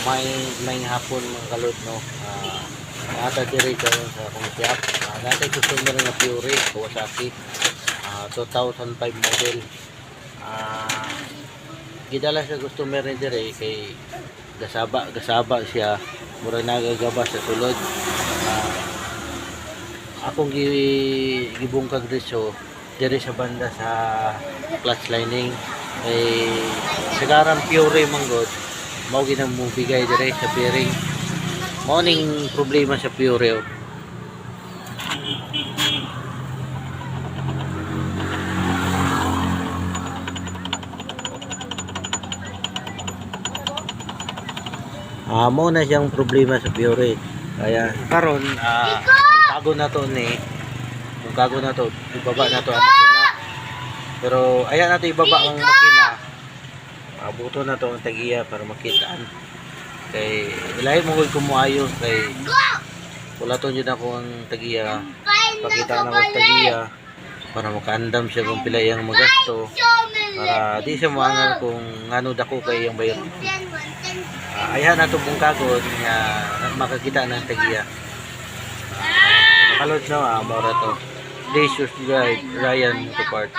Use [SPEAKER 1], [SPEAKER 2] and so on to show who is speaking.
[SPEAKER 1] may hapon mga kalod no. Nata diri karon sa akong shop. Natay customer nga Fury Kawasaki 2005 model. Gidala sa customer ni diri kay gasaba siya mura nagagaba sa sulod. Akong gibungkag diri sa banda sa clutch lining ay sagaran Fury manggod mao ginang mo bigay dire sa bearing. Mao ning problema sa Fury. Mao na siyang problema sa Fury. Kaya karon bago na to ni bago na to ibaba na to ang makina. Pero ayan nato ibaba ang makina. Abuto na to ang tagiya para makitaan. Kay ilahi mo koy kumuayo kay wala to jud ako ang tagiya. Pakita na ko tagiya para makaandam siya kung pila yang magasto para di siya moangal kung ngano dako kay yang bayad. Ayan nato pong kagod nga makakita ng tagiya. Makalod na mora to. Delicious guide Ryan Motor Part.